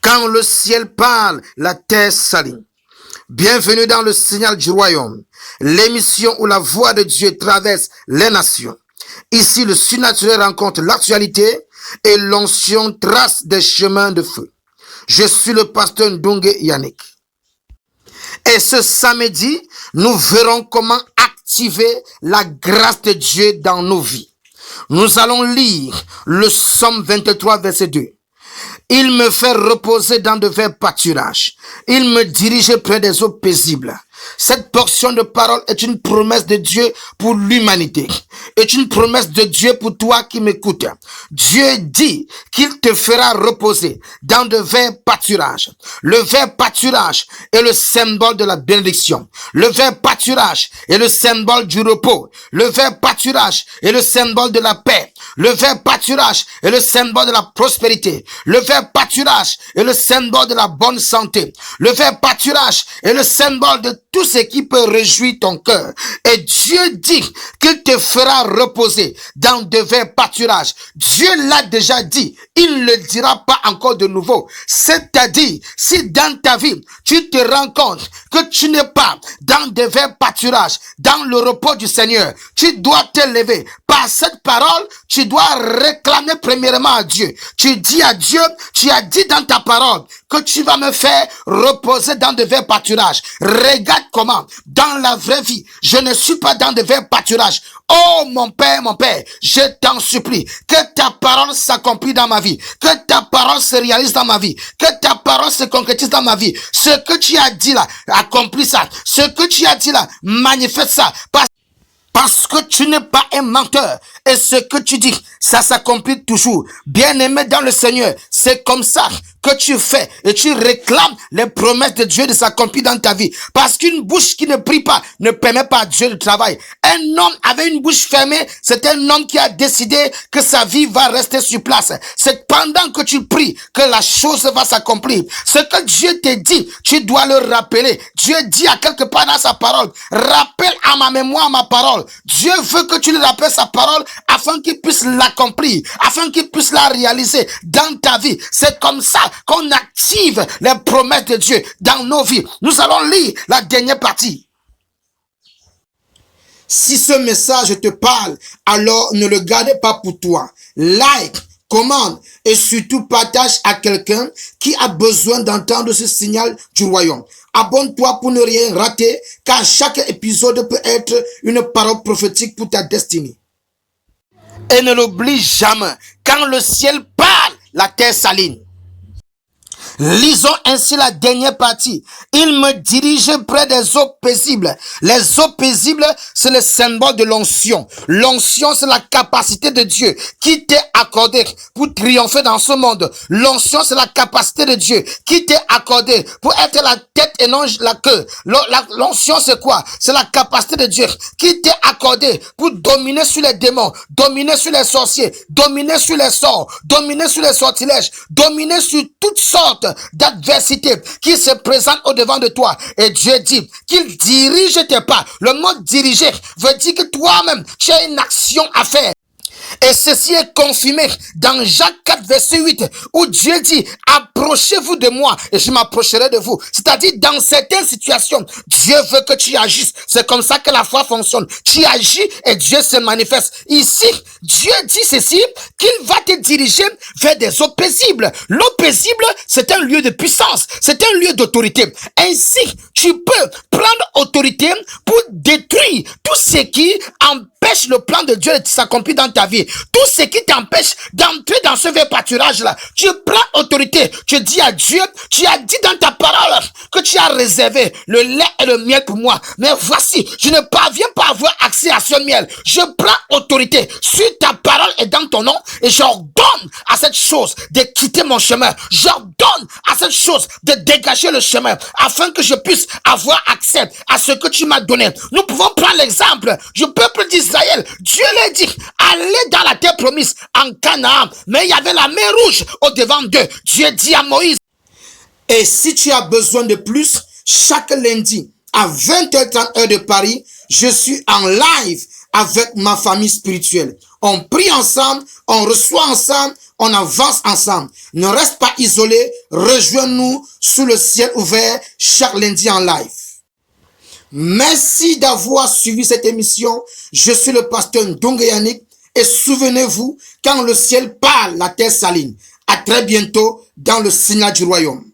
Quand le ciel parle, la terre s'aligne. Bienvenue dans le signal du royaume, l'émission où la voix de Dieu traverse les nations. Ici, le surnaturel rencontre l'actualité et l'onction trace des chemins de feu. Je suis le pasteur Ndunge Yannick. Et ce samedi, nous verrons comment activer la grâce de Dieu dans nos vies. Nous allons lire le Psaume 23, verset 2. Il me fait reposer dans de verts pâturages. Il me dirige près des eaux paisibles. Cette portion de parole est une promesse de Dieu pour l'humanité. Est une promesse de Dieu pour toi qui m'écoutes. Dieu dit qu'il te fera reposer dans de verts pâturages. Le vert pâturage est le symbole de la bénédiction. Le vert pâturage est le symbole du repos. Le vert pâturage est le symbole de la paix. Le vert pâturage est le symbole de la prospérité. Le vert pâturage est le symbole de la bonne santé. Le vert pâturage est le symbole de tout ce qui peut réjouir ton cœur. Et Dieu dit qu'il te fera reposer dans de verts pâturages. Dieu l'a déjà dit. Il ne le dira pas encore de nouveau. C'est-à-dire, si dans ta vie, tu te rends compte que tu n'es pas dans de verts pâturages, dans le repos du Seigneur, tu dois te lever. Par cette parole, tu dois réclamer premièrement à Dieu. Tu dis à Dieu, tu as dit dans ta parole que tu vas me faire reposer dans de verts pâturages. Regarde comment, dans la vraie vie, je ne suis pas dans de verts pâturages. Oh mon Père, je t'en supplie, que ta parole s'accomplisse dans ma vie, que ta parole se réalise dans ma vie, que ta parole se concrétise dans ma vie. Ce que tu as dit là, accomplis ça. Ce que tu as dit là, manifeste ça. Parce que tu n'es pas un menteur. Et ce que tu dis, ça s'accomplit toujours. Bien-aimé dans le Seigneur, c'est comme ça que tu fais et tu réclames les promesses de Dieu de s'accomplir dans ta vie. Parce qu'une bouche qui ne prie pas ne permet pas à Dieu de travailler. Un homme avec une bouche fermée, c'est un homme qui a décidé que sa vie va rester sur place. C'est pendant que tu pries que la chose va s'accomplir. Ce que Dieu te dit, tu dois le rappeler. Dieu dit à quelque part dans sa parole, rappelle à ma mémoire ma parole. Dieu veut que tu lui rappelles sa parole afin qu'il puisse l'accomplir, afin qu'il puisse la réaliser dans ta vie. C'est comme ça qu'on active les promesses de Dieu dans nos vies. Nous allons lire la dernière partie. Si ce message te parle, alors ne le gardez pas pour toi. Like, commande et surtout partage à quelqu'un qui a besoin d'entendre ce signal du royaume. Abonne-toi pour ne rien rater, car chaque épisode peut être une parole prophétique pour ta destinée. Et ne l'oublie jamais, quand le ciel parle, la terre s'aligne. Lisons ainsi la dernière partie. Il me dirige près des eaux paisibles. Les eaux paisibles, c'est le symbole de l'onction. L'onction, c'est la capacité de Dieu qui t'est accordée pour triompher dans ce monde. L'onction, c'est la capacité de Dieu qui t'est accordée pour être la tête et non la queue. L'onction, c'est quoi? C'est la capacité de Dieu qui t'est accordée pour dominer sur les démons, dominer sur les sorciers, dominer sur les sorts, dominer sur les sortilèges, dominer sur toutes sortes d'adversité qui se présente au devant de toi. Et Dieu dit qu'il dirige tes pas. Le mot diriger veut dire que toi-même tu as une action à faire. Et ceci est confirmé dans Jacques 4, verset 8, où Dieu dit, approchez-vous de moi et je m'approcherai de vous. C'est-à-dire, dans certaines situations, Dieu veut que tu agisses. C'est comme ça que la foi fonctionne. Tu agis et Dieu se manifeste. Ici, Dieu dit ceci, qu'il va te diriger vers des eaux paisibles. L'eau paisible, c'est un lieu de puissance. C'est un lieu d'autorité. Ainsi, tu peux prendre autorité pour détruire tout ce qui empêche le plan de Dieu de s'accomplir dans ta vie. Tout ce qui t'empêche d'entrer dans ce vert pâturage-là, tu prends autorité. Tu dis à Dieu, tu as dit dans ta parole que tu as réservé le lait et le miel pour moi. Mais voici, je ne parviens pas à avoir accès à ce miel. Je prends autorité sur ta parole et dans ton nom et j'ordonne à cette chose de quitter mon chemin. J'ordonne à cette chose de dégager le chemin afin que je puisse avoir accès à ce que tu m'as donné. Nous pouvons prendre l'exemple du peuple d'Israël. Dieu leur dit, allez dans la terre promise en Canaan. Mais il y avait la mer rouge au devant d'eux. Dieu dit à Moïse, et si tu as besoin de plus, chaque lundi à 20h30 heure de Paris, je suis en live avec ma famille spirituelle. On prie ensemble, on reçoit ensemble, On avance ensemble. Ne reste pas isolé. Rejoins-nous sous le ciel ouvert chaque lundi en live. Merci d'avoir suivi cette émission. Je suis le pasteur Ndongue Yannick. Et souvenez-vous, quand le ciel parle, la terre s'aligne. À très bientôt dans le signal du royaume.